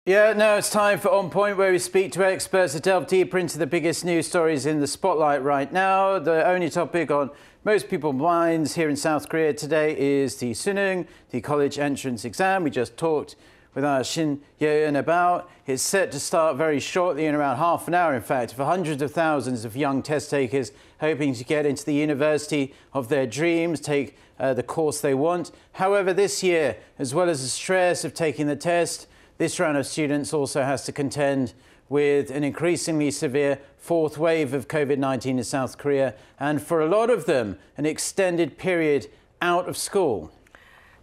Yeah, no, it's time for On Point, where we speak to experts to delve deeper into the biggest news stories in the spotlight right now. The only topic on most people's minds here in South Korea today is the Suneung, the college entrance exam. We just talked with our Shin-yeon about. It's set to start very shortly, in around half an hour, in fact, for hundreds of thousands of young test takers hoping to get into the university of their dreams, take the course they want. However, this year, as well as the stress of taking the test, this round of students also has to contend with an increasingly severe fourth wave of COVID-19 in South Korea, and for a lot of them, an extended period out of school.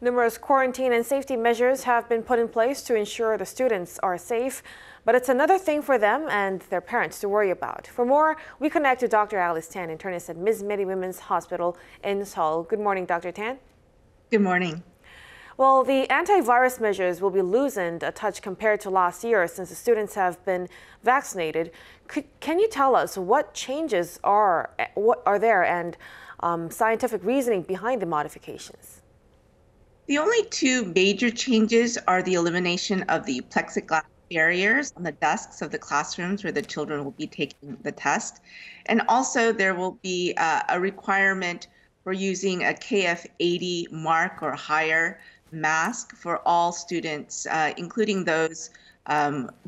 Numerous quarantine and safety measures have been put in place to ensure the students are safe, but it's another thing for them and their parents to worry about. For more, we connect to Dr. Alice Tan, internist at MizMedi Women's Hospital in Seoul. Good morning, Dr. Tan. Good morning. Well, the antivirus measures will be loosened a touch compared to last year since the students have been vaccinated. Can you tell us what changes are there and scientific reasoning behind the modifications? The only two major changes are the elimination of the plexiglass barriers on the desks of the classrooms where the children will be taking the test. And also there will be a requirement for using a KF80 mark or higher mask for all students, including those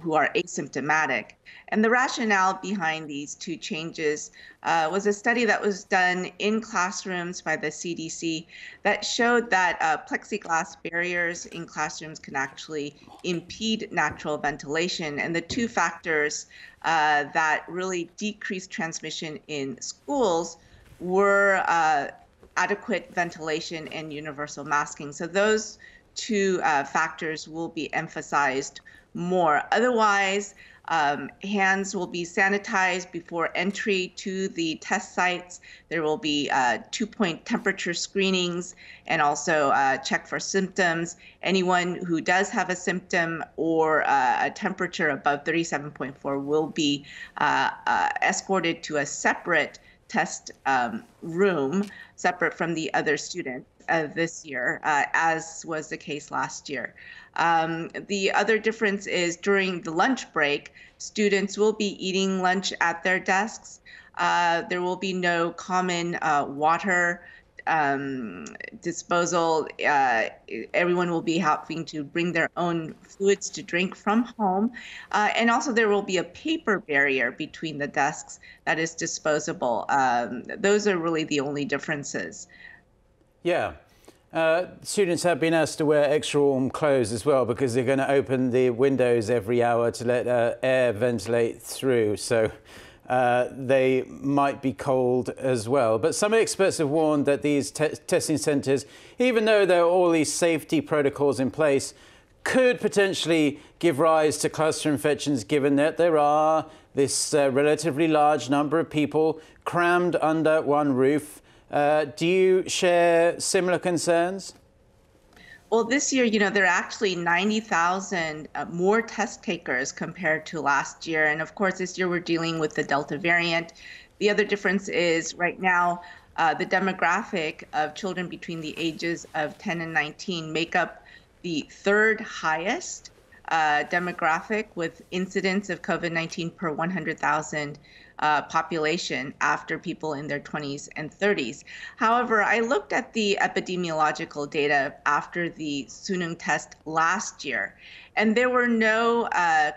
who are asymptomatic. And the rationale behind these two changes was a study that was done in classrooms by the CDC that showed that plexiglass barriers in classrooms can actually impede natural ventilation. And the two factors that really decreased transmission in schools were adequate ventilation and universal masking. So those two factors will be emphasized more. Otherwise, hands will be sanitized before entry to the test sites. There will be 2-point temperature screenings and also check for symptoms. Anyone who does have a symptom or a temperature above 37.4 will be escorted to a separate test room, separate from the other students this year, as was the case last year. The other difference is during the lunch break, students will be eating lunch at their desks. There will be no common water disposal. Everyone will be having to bring their own fluids to drink from home. And also there will be a paper barrier between the desks that is disposable. Those are really the only differences. Yeah. Students have been asked to wear extra warm clothes as well, because they're going to open the windows every hour to let air ventilate through. So they might be cold as well. But some experts have warned that these testing centres, even though there are all these safety protocols in place, could potentially give rise to cluster infections, given that there are this relatively large number of people crammed under one roof. Do you share similar concerns? Well, this year, there are actually 90,000 more test takers compared to last year. And of course, this year we're dealing with the Delta variant. The other difference is right now, the demographic of children between the ages of 10 and 19 make up the third highest demographic with incidence of COVID-19 per 100,000 population after people in their 20s and 30s. However, I looked at the epidemiological data after the Suneung test last year, and there were no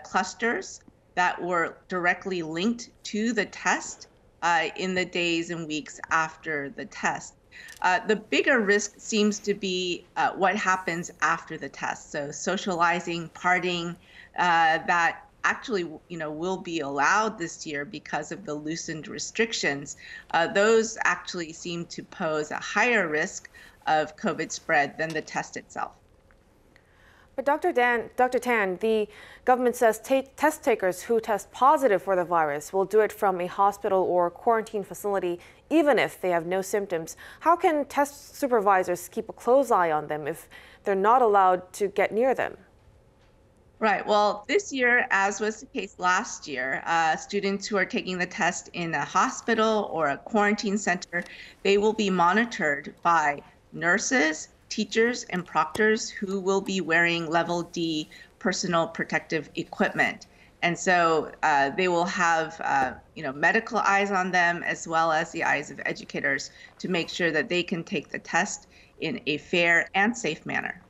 clusters that were directly linked to the test in the days and weeks after the test. The bigger risk seems to be what happens after the test. So socializing, partying, that actually, will be allowed this year because of the loosened restrictions. Those actually seem to pose a higher risk of COVID spread than the test itself. But Dr. Tan, the government says test takers who test positive for the virus will do it from a hospital or quarantine facility, even if they have no symptoms. How can test supervisors keep a close eye on them if they're not allowed to get near them? Right. Well, this year, as was the case last year, students who are taking the test in a hospital or a quarantine center, they will be monitored by nurses, teachers, and proctors who will be wearing level D personal protective equipment. And so they will have medical eyes on them as well as the eyes of educators to make sure that they can take the test in a fair and safe manner.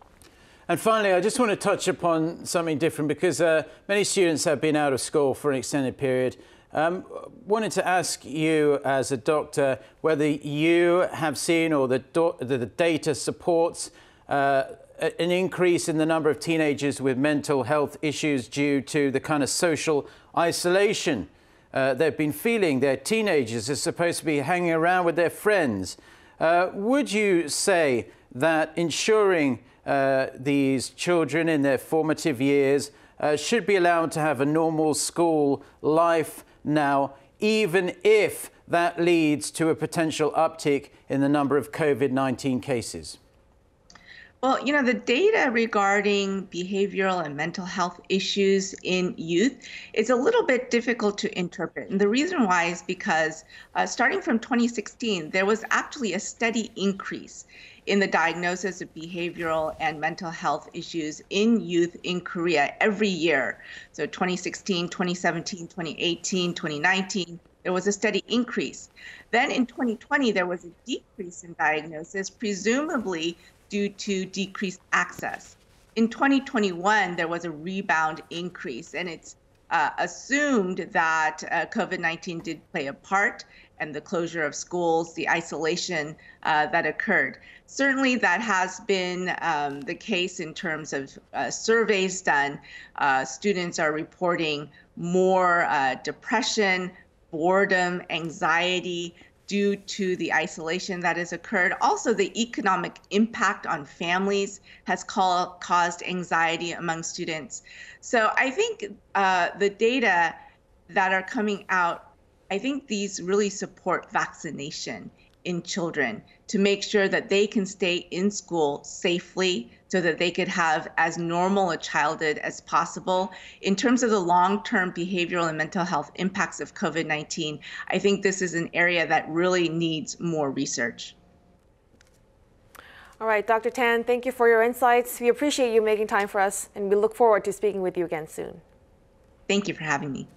And finally, I just want to touch upon something different because many students have been out of school for an extended period. Wanted to ask you as a doctor whether you have seen or the data supports an increase in the number of teenagers with mental health issues due to the kind of social isolation they've been feeling. They're teenagers, are supposed to be hanging around with their friends. Would you say that ensuring these children in their formative years should be allowed to have a normal school life now, even if that leads to a potential uptick in the number of COVID-19 cases? Well, the data regarding behavioral and mental health issues in youth is a little bit difficult to interpret. And the reason why is because starting from 2016, there was actually a steady increase in the diagnosis of behavioral and mental health issues in youth in Korea every year. So 2016, 2017, 2018, 2019, there was a steady increase. Then in 2020, there was a decrease in diagnosis, presumably due to decreased access. In 2021, there was a rebound increase, and it's assumed that COVID-19 did play a part, and the closure of schools, the isolation that occurred. Certainly that has been the case in terms of surveys done. Students are reporting more depression, boredom, anxiety, due to the isolation that has occurred. Also, the economic impact on families has caused anxiety among students. So I think the data that are coming out, I think these really support vaccination in children to make sure that they can stay in school safely so that they could have as normal a childhood as possible. In terms of the long-term behavioral and mental health impacts of COVID-19, I think this is an area that really needs more research. All right, Dr. Tan, thank you for your insights. We appreciate you making time for us, and we look forward to speaking with you again soon. Thank you for having me.